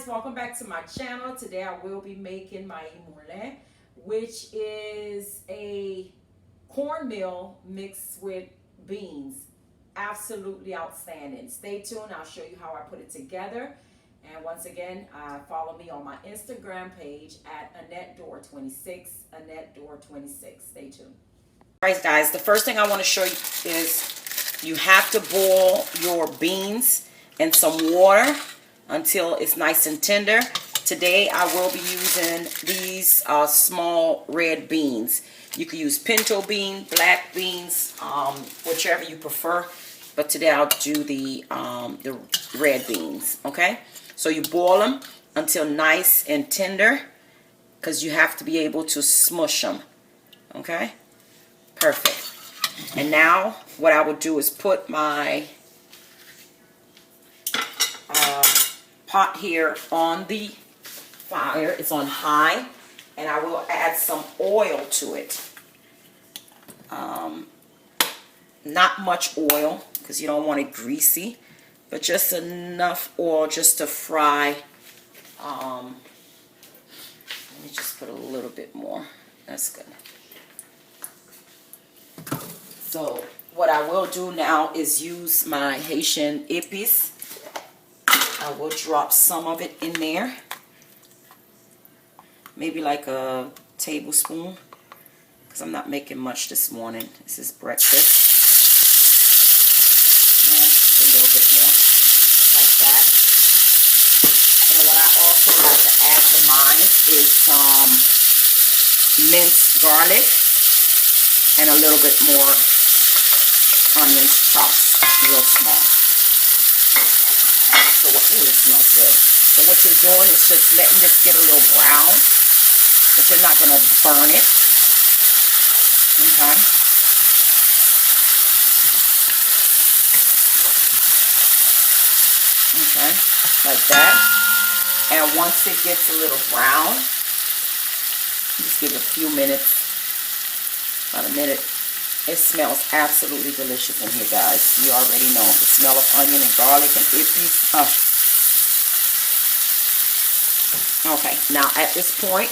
welcome back to my channel. Today I will be making Mayi Moulen, which is a cornmeal mixed with beans. Absolutely outstanding. Stay tuned, I'll show you how I put it together. And once again, follow me on my Instagram page at AnnetteDoor26, AnnetteDoor26. Stay tuned. All right, guys, the first thing I want to show you is you have to boil your beans in some water until it's nice and tender. Today I will be using these small red beans. You can use pinto bean, black beans, whichever you prefer. But today I'll do the red beans. Okay, so you boil them until nice and tender, because you have to be able to smush them. Okay, perfect. And now what I will do is put my pot here on the fire. It's on high, and I will add some oil to it. Not much oil because you don't want it greasy, but just enough oil just to fry. Let me just put a little bit more. That's good. So what I will do now is use my Haitian épices. I will drop some of it in there, maybe like a tablespoon, because I'm not making much this morning. This is breakfast. Just a little bit more, like that. And what I also like to add to mine is some minced garlic and a little bit more onions chopped real small. So what, ooh, it smells good. So what you're doing is just letting this get a little brown, but you're not going to burn it. Okay. Okay, like that. And once it gets a little brown, just give it a few minutes, about a minute. It smells absolutely delicious in here, guys. You already know the smell of onion and garlic and épices. Okay, now at this point,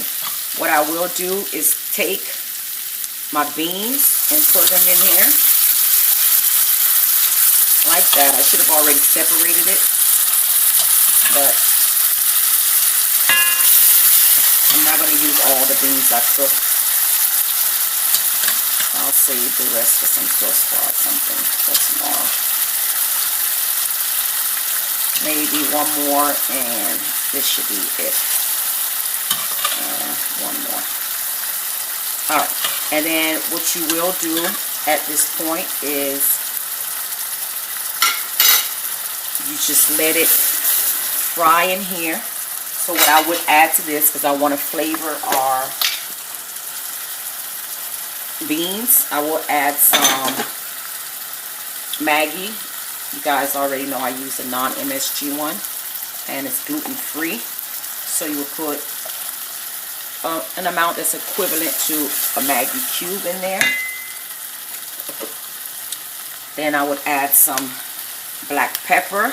what I will do is take my beans and put them in here. Like that. I should have already separated it, but I'm not going to use all the beans I cooked. I'll save the rest for some sauce or something for tomorrow. Maybe one more, and this should be it. One more. Alright, and then what you will do at this point is you just let it fry in here. So what I would add to this, because I want to flavor our beans, I will add some Maggi. You guys already know I use a Non MSG one, and it's gluten free. So you will put an amount that's equivalent to a Maggi cube in there. Then I would add some black pepper.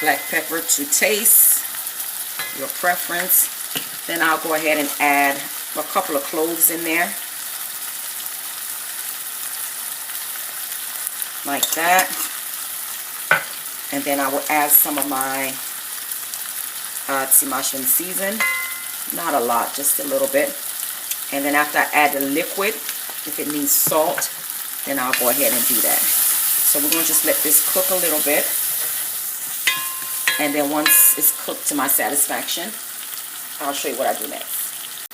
Black pepper to taste, your preference. Then I'll go ahead and add a couple of cloves in there, like that. And then I will add some of my Haitian season, not a lot, just a little bit. And then after I add the liquid, if it needs salt, then I'll go ahead and do that. So we're going to just let this cook a little bit. And then once it's cooked to my satisfaction, I'll show you what I do next.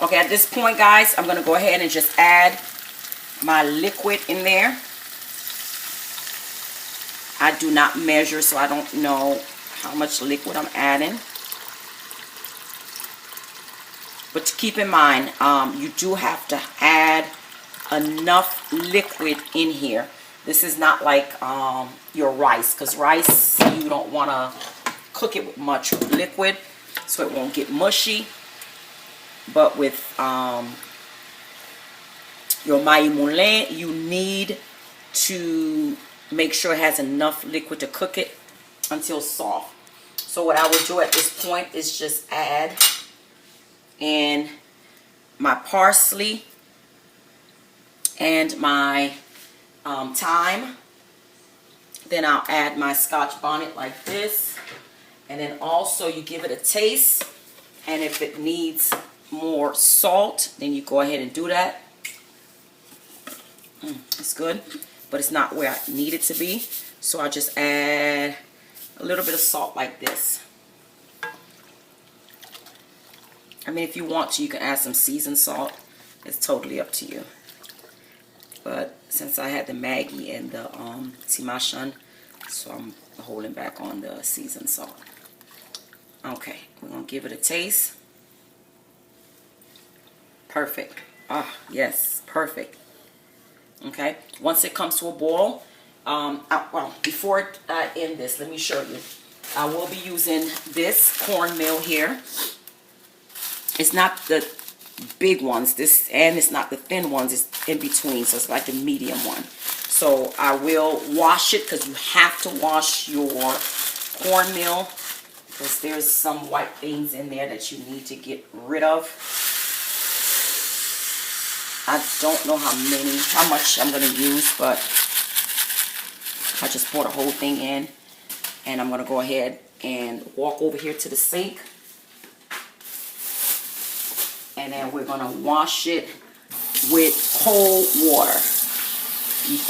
Okay, at this point, guys, I'm going to go ahead and just add my liquid in there. I do not measure, so I don't know how much liquid I'm adding. But to keep in mind, you do have to add enough liquid in here. This is not like your rice, because rice, you don't want to cook it with much liquid, so it won't get mushy. But with your Mayi Moulen, you need to make sure it has enough liquid to cook it until soft. So what I would do at this point is just add in my parsley and my thyme. Then I'll add my Scotch bonnet like this. And then also you give it a taste. And if it needs more salt, then you go ahead and do that. It's good, but it's not where I need it to be. So I'll just add a little bit of salt like this. I mean, if you want to, you can add some seasoned salt. It's totally up to you. But since I had the Maggi and the Timachan, so I'm holding back on the seasoned salt. Okay, we're going to give it a taste. Perfect. Ah, yes, perfect. Okay, once it comes to a boil, well, before I end this, let me show you. I will be using this cornmeal here. It's not the big ones, and it's not the thin ones, it's in between, so it's like the medium one. So I will wash it, because you have to wash your cornmeal, because there's some white things in there that you need to get rid of. I don't know how much I'm going to use, but I just poured a whole thing in, and I'm going to go ahead and walk over here to the sink, and then we're going to wash it with cold water.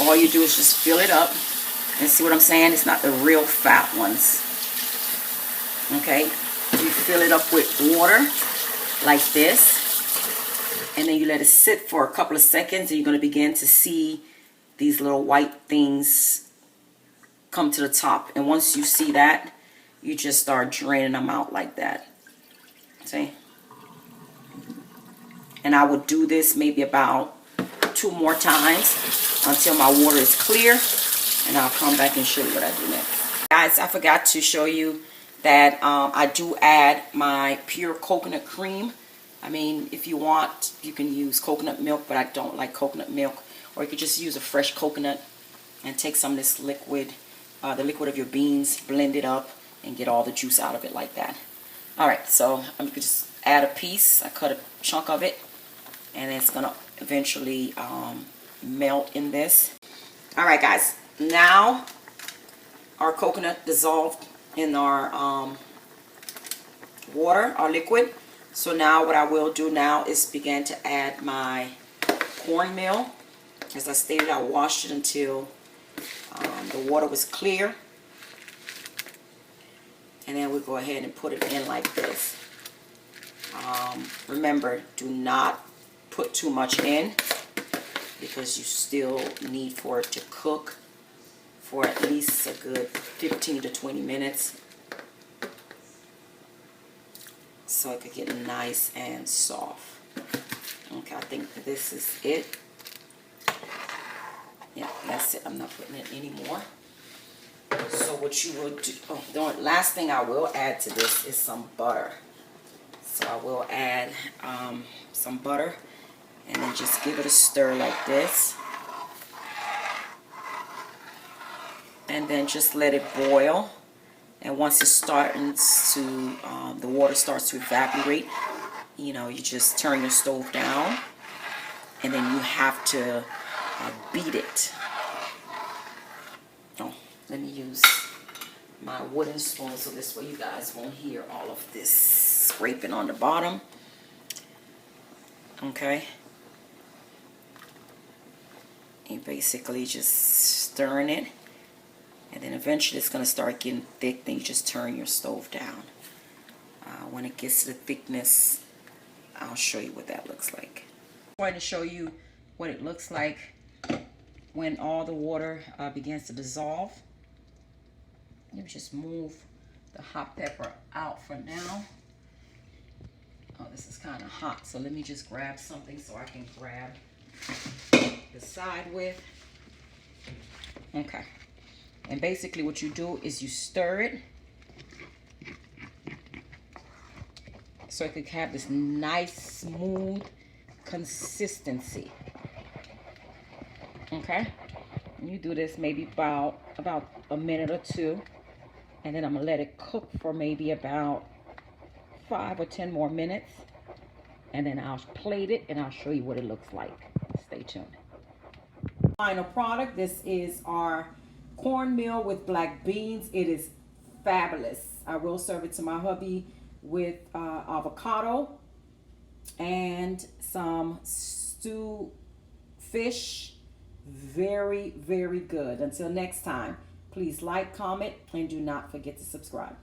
All you do is just fill it up, and see what I'm saying? It's not the real fat ones. Okay, you fill it up with water like this, and then you let it sit for a couple of seconds, and you're going to begin to see these little white things come to the top. And once you see that, you just start draining them out like that. See? And I will do this maybe about 2 more times until my water is clear, and I'll come back and show you what I do next. Guys, I forgot to show you that I do add my pure coconut cream. I mean, if you want, you can use coconut milk, but I don't like coconut milk. Or you could just use a fresh coconut and take some of this liquid, the liquid of your beans, blend it up, and get all the juice out of it like that. Alright, so I'm going to just add a piece. I cut a chunk of it, and it's going to eventually melt in this. Alright guys, now our coconut dissolved in our water, our liquid. So now what I will do now is begin to add my cornmeal. As I stated, I washed it until the water was clear. And then we go ahead and put it in like this. Remember, do not put too much in, because you still need for it to cook for at least a good 15 to 20 minutes. So it could get nice and soft. Okay, I think this is it. Yeah, that's it. I'm not putting it anymore. So what you will do, the last thing I will add to this is some butter. So I will add some butter, and then just give it a stir like this. And then just let it boil. And once it's starting to, the water starts to evaporate, you know, you just turn your stove down, and then you have to beat it. Oh, let me use my wooden spoon so this way you guys won't hear all of this scraping on the bottom. Okay. And basically just stirring it. And then eventually it's going to start getting thick. Then you just turn your stove down. When it gets to the thickness, I'll show you what that looks like. I'm going to show you what it looks like when all the water begins to dissolve. Let me just move the hot pepper out for now. Oh, this is kind of hot, so let me just grab something so I can grab the side with. Okay. And basically what you do is you stir it so it could have this nice, smooth consistency. Okay? You do this maybe about a minute or two, and then I'm gonna let it cook for maybe about 5 or 10 more minutes, and then I'll plate it and I'll show you what it looks like. Stay tuned. Final product. This is our cornmeal with black beans. It is fabulous. I will serve it to my hubby with avocado and some stewed fish. Very, very good. Until next time, please like, comment, and do not forget to subscribe.